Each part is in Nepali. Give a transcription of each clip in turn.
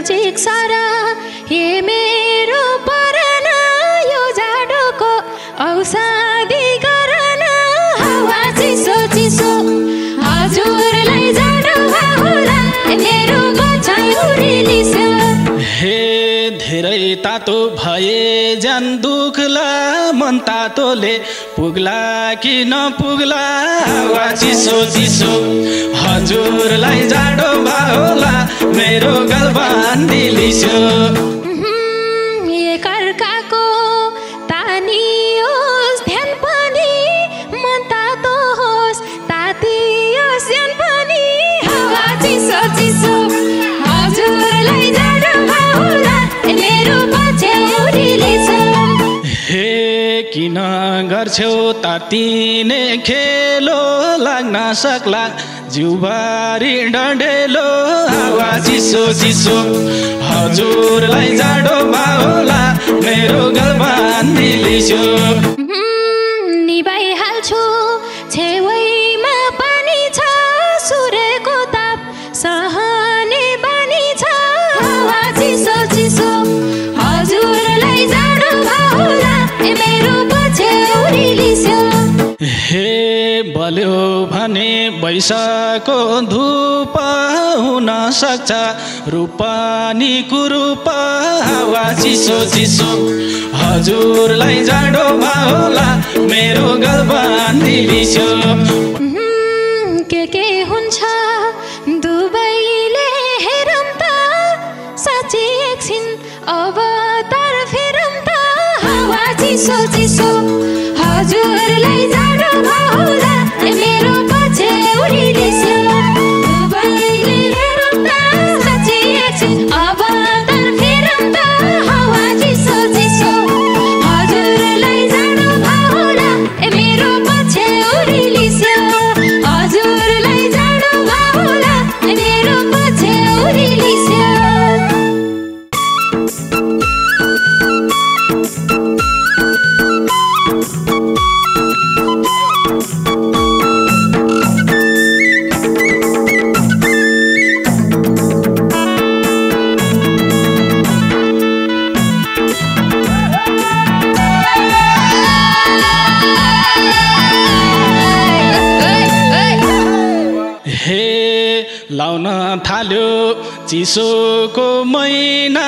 नजिक सारा हे मेरो परन यो जाडोको औषधि गरन हावा चिसो चिसो हजुरलाई जाडो होला मेरो बचाइ लिसो हे धेरै तातो भए ज्यान दुख्ला मन तातोले पुग्ला कि नपुग्ला हावा चिसो चिसो हजुरलाई जाडो होला मेरो गलबान दिलिसो एकअर्काको तानियोस् ध्यान पनि मन तातो होस् तातियोस् ज्यान पनि हावा चिसो चिसो हजुरलाई जाडो होला मेरो पछ्यौरी लिसो हे किन गर्छौ तातिने खेलो लाग्न सक्ला जिउबारी डढेलो हावा चिसो चिसो हजुरलाई जाडो होला मेरो गलबान दिलिसो निभाइहाल्छु छेउमा पानी छ सूर्यको ताप सहने बानी छ हावा चिसो चिसो हजुरलाई जाडो होला मेरो पछ्यौरी लिसो हे बल्यो भने बैशाखको धूप हुन सक्छ रूपानी कुरूप हावा चिसो चिसो हजुरलाई जाडो होला मेरो गलबान दिलिसो के हुन्छ दुबईले हेरौँ त साँच्चै एकछिन अब तर फेरौँ त हावा चिसो चिसो हजुरलाई जाडो होला मेरो पछ्यौरी लिसो दुबईले हेरौँ त साँच्चै एकछिन अब तर फेरौँ त हावा चिसो चिसो हजुरलाई जाडो होला मेरो पछ्यौरी लिसो हजुरलाई जाडो होला मेरो पछ्यौरी लिसो लाउन थाल्यो चिसोको महिना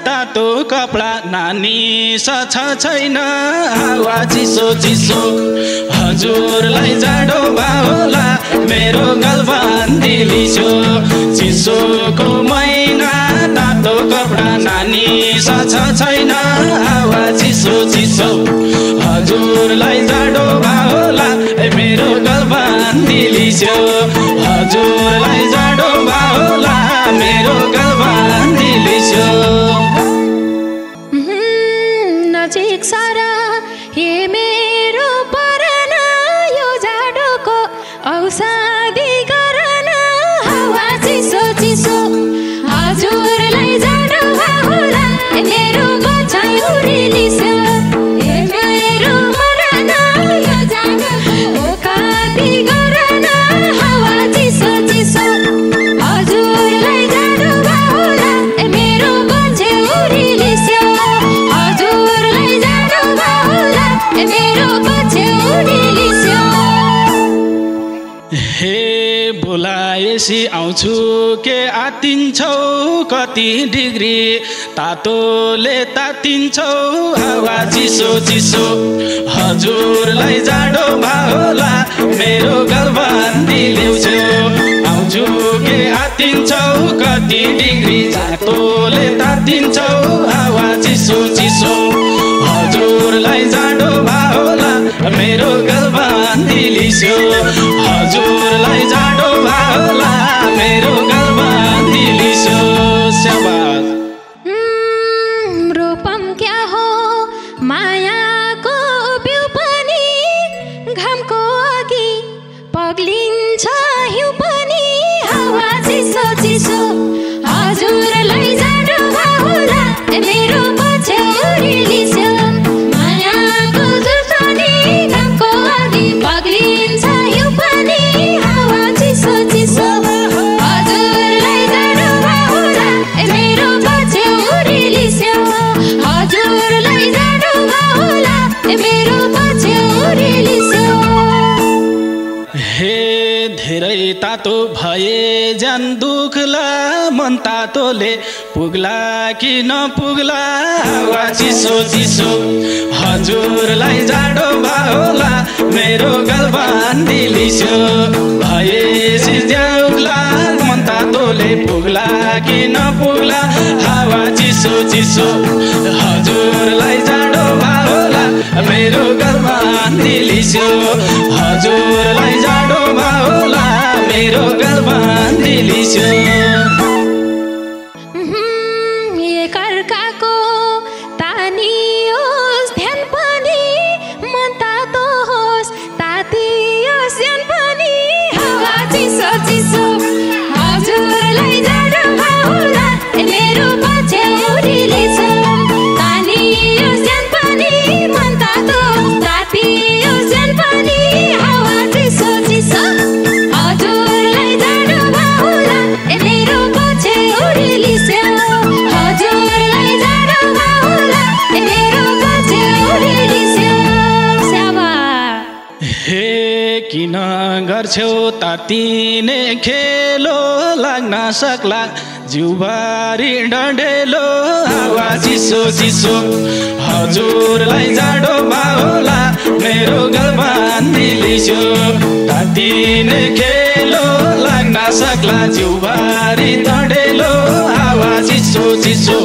तातो कपडा नानी छ छैन हावा चिसो चिसो हजुरलाई जाडो होला मेरो गलबान दिलिसो चिसोको महिना तातो कपडा नानी छ छैन हावा चिसो चिसो हजुरलाई जाडो होला मेरो गलबान दिलिसो हजुरलाई जाडो होला मेरो गलबान दिलिसो नजिक सारा हे मेरो परन यो जाडोको औषधि गरन हावा चिसो चिसो हजुरलाई जाडो होला मेरो बचाइ लिसो मेरो मरन यो जाडोको औषधि गरन हावा चिसो चिसो हजुरलाई जाडो होला मेरो पछ्यौरी लिसो हजुरलाई जाडो होला मेरो पछ्यौरी लिसो हे बोलाएसी आउँछु के आतिन्छौ कति डिग्री तातोले तातिन्छौ हावा चिसो चिसो हजुरलाई जाडो होला मेरो गलबान दिलिसो आउँछु के आतिन्छौ कति डिग्री तातोले तातिन्छौ हावा चिसो चिसो हजुरलाई जाडो होला मेरो गलबान दिलिसो हजुरलाई जाडो होला मेरो गलबान दिलिसो स्याबास रूपम क्या हो मायाको बिउ पनि घामको अघि पग्लिन्छ हिउँ पनि हावा चिसो चिसो हजुरलाई जाडो होला मेरो पछ्यौरी लिसो मायाको जुर्सनी घामको अघि पग्लिन्छ हिउँ पनि हावा चिसो चिसो हजुरलाई तातो भए ज्यान दुख्ला मन तातोले पुग्ला कि नपुग्ला हावा चिसो चिसो हजुरलाई जाडो होला मेरो गलबान दिलिसो भएपछि ज्याउला मन तातोले पुग्ला कि नपुग्ला हावा चिसो चिसो हजुरलाई जाडो होला मेरो गलबान दिलिसो हजुरलाई जाडो होला मेरो गलबान दिलिसो एकअर्काको तानियोस् ध्यान पनि मन तातो होस् तातियोस् ज्यान पनि हावा चिसो चिसो हजुरलाई जाडो होला मेरो पछ्यौरीले छ तानियोस् ज्यान पनि मन तातो तातियोस् ज्यान पनि हावा चिसो चिसो हजुरलाई जाडो होला मेरो पछ्यौरीले छ हजुरलाई जाडो होला मेरो पछ्यौरीले छ स्याबा हे किन गर्छौ तातिने खेलो लाग्न सक्ला जिउबारी डढेलो हावा चिसो चिसो हजुरलाई जाडो होला मेरो गलबान दिलिसो तातिने खेलो लाग्न सक्ला जिउबारी डढेलो हावा चिसो चिसो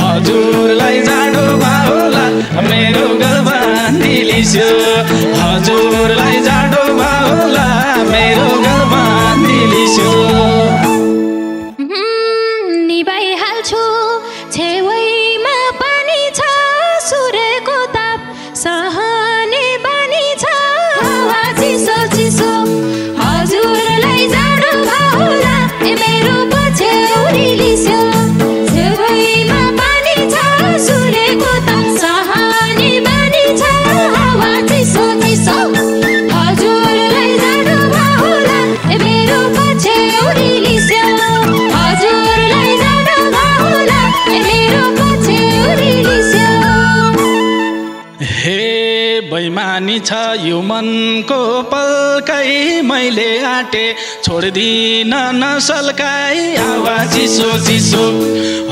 हजुरलाई जाडो होला मेरो गलबान दिलिसो हजुरलाई जाडो होला मेरो गलबान दिलिसो निभाइहाल्छु छेउमा पानी छ सूर्यको ताप सहने बानी छ हावा चिसो चिसो हजुरलाई जाडो होला मेरो पछ्यौरीले छ छेउमा पानी छ सूर्यको ताप सहने बानी छ हावा चिसो चिसो हजुरलाई जाडो होला मेरो पछ्यौरीले छ हजुरलाई जाडो होला मेरो पछ्यौरीले छ हे बैमानी छ यो मनको पल्काइ मैले आटे छोड्दिन नसल्काइ हावा चिसो चिसो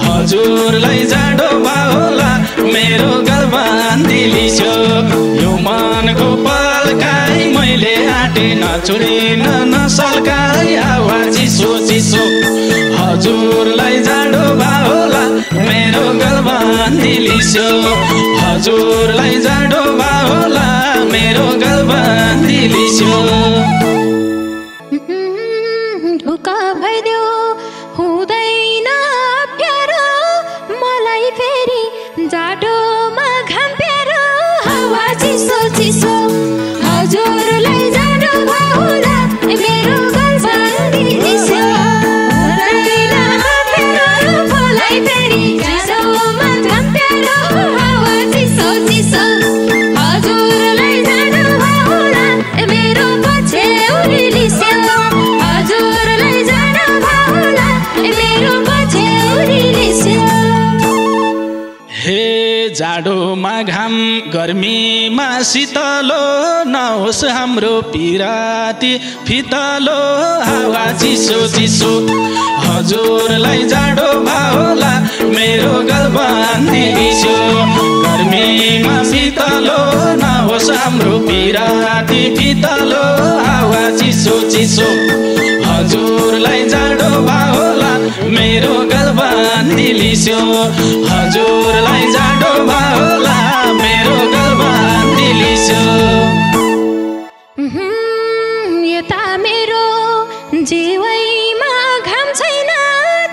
हजुरलाई जाडो होला मेरो गलबान दिलिसो यो मनको पल्काइ मैले आटे नछोडिन नसल्काइ हावा चिसो चिसो हजुरलाई जाडो होला मेरो गलबान दिलिसो हजुरलाई जाडो होला मेरो गलबान दिलिसो ढुक्क भइदेऊ हुँदैन प्यारो मलाई फेरि जाडोमा घाम प्यारो हावा चिसो चिसो हजुरलाई जाडो होला मेरो गलबान दिलिसो हुँदैन प्यारो मलाई फेरि जाडोमा घाम प्यारो हावा चिसो चिसो हजुरलाई जाडो होला मेरो पछ्यौरीले छ हजुरलाई जाडो होला मेरो पछ्यौरीले छ हे जाडोमा घाम गर्मीमा शीतलो नहोस् हाम्रो पिराती फितलो हावा चिसो चिसो हजुरलाई जाडो होला मेरो गलबान दिलिसो गर्मीमा शीतलो नहोस् हाम्रो पिराती फितलो हावा चिसो चिसो हजुरलाई जाडो होला मेरो गलबान दिलिसो हजुरलाई जाडो होला मेरो गलबान दिलिसो यता मेरो जीवैमा घाम छैन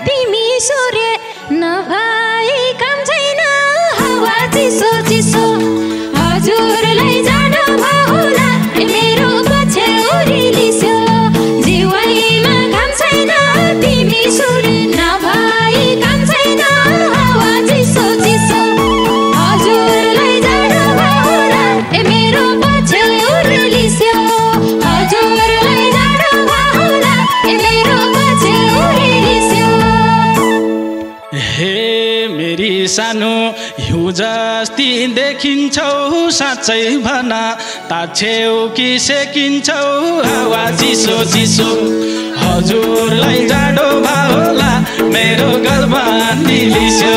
तिमी सूर्य नभए काम छैन हावा चिसो चिसो हजुरलाई जाडो होला मेरो पछ्यौरीले छ जीवैमा घाम छैन तिमी सूर्य नभए काम छैन हावा चिसो चिसो हजुरलाई जाडो होला मेरो पछ्यौरीले छ हजुरलाई जाडो होला मेरो पछ्यौरीले छ हे मेरी सानो हिउँ जस्ती देखिन्छौ साँच्चै भन ताछेउ कि सेकिन्छौ हावा चिसो चिसो हजुरलाई जाडो भयो होला मेरो गलमा निलिस्यो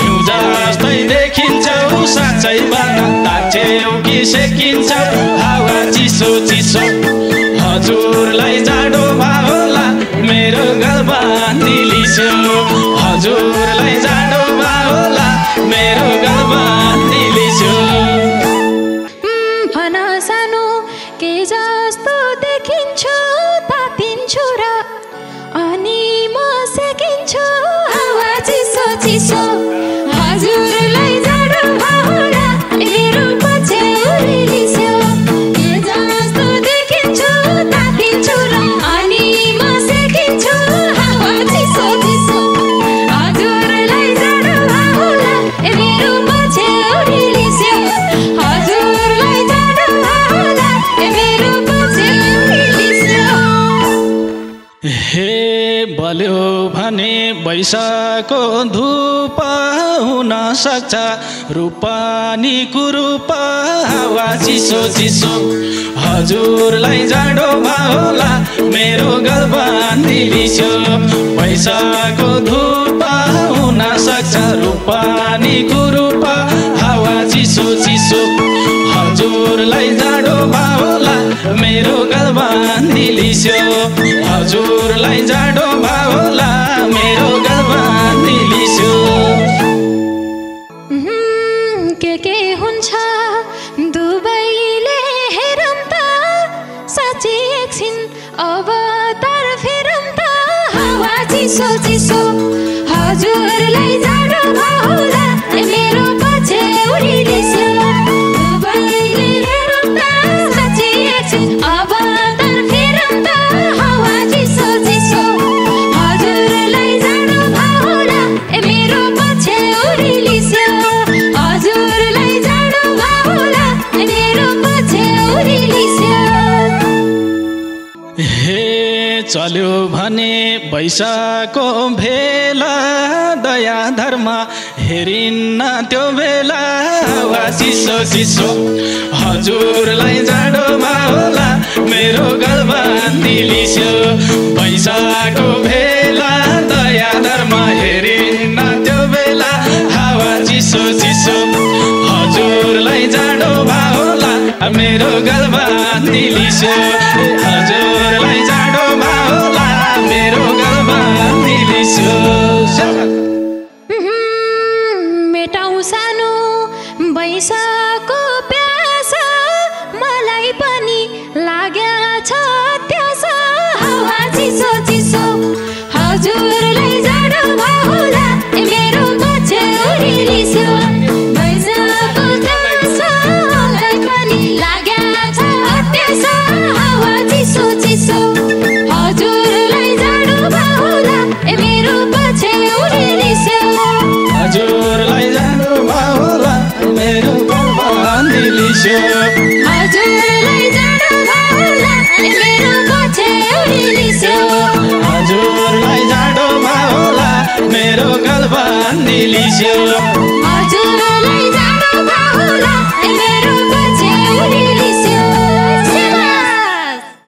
हिउँ जस्तै देखिन्छौ साँच्चै भन ताछ्यौ कि सेकिन्छौ हावा चिसो चिसो हजुरलाई जाडो भयो होला मेरो गलमा निलिस्यो हजुरलाई जाडो भयो होला मेरो गलमा निलिस्यो भन सानो के जस्तो देखिन्छु तातिन्छु र अनि म सेकिन्छु हावा चिसो चिसो हजुरलाई जाडो भयो होला मेरो पछ्यौरी लिस्यो के जस्तो देखिन्छु तातिन्छु र अनि म सेकिन्छु हावा चिसो चिसो हजुरलाई जाडो भयो होला मेरो पछ्यौरी लिस्यो हजुरलाई जाडो भयो होला मेरो पछ्यौरी लिस्यो हे बल्यो भने वैशाखको धूप हुन सक्छ रूपानी कुरूप हावा चिसो चिसो हजुरलाई जाडो भयो होला मेरो गलमा निलिस्यो वैशाखको धूप हुन सक्छ रूपानी कुरूप हावा चिसो चिसो हजुरलाई जाडो भयो होला मेरो गलमा निलिस्यो हजुरलाई जाडो भयो होला मेरो गलमा निलिस्यो के हुन्छ दुबईले हेरौँ त साँच्चै एकछिन अब तर फेरौँ त हावा चिसो चिसो हजुरलाई जाडो भयो होला मेरो पछ्यौरी लिस्यो दुबईले हेरौँ त साँच्चै एकछिन अब तर फेरौँ त हावा चिसो चिसो हजुरलाई जाडो भयो होला मेरो पछ्यौरी लिस्यो हजुरलाई जाडो भयो होला मेरो पछ्यौरी लिस्यो हे चल्यो भने वैशाखको भेला दया धर्म हेरिन्न त्यो बेला हावा चिसो चिसो हजुरलाई जाडो भयो होला मेरो गलमा निलिस्यो वैशाखको भेला दया धर्म हेरिन्न त्यो बेला हावा चिसो चिसो हजुरलाई जाडो भयो होला मेरो गलमा निलिस्यो हजुरलाई जाडो भयो होला मेरो गलमा निलिस्यो मेटाउ सानो वैशाखको प्यास मलाई पनि लाग्या छ त्यास हावा चिसो चिसो हजुरलाई जाडो भयो होला मेरो पछ्यौरी लिस्यो वैशाखको प्यास मलाई पनि लाग्या छ त्यास हावा चिसो चिसो हजुरलाई जाडो भयो होला मेरो पछ्यौरी लिस्यो हजुरलाई जाडो भयो होला मेरो गलमा निलिस्यो हजुरलाई जाडो भयो होला मेरो पछ्यौरी लिस्यो हजुरलाई जाडो भयो होला मेरो गलमा निलिस्यो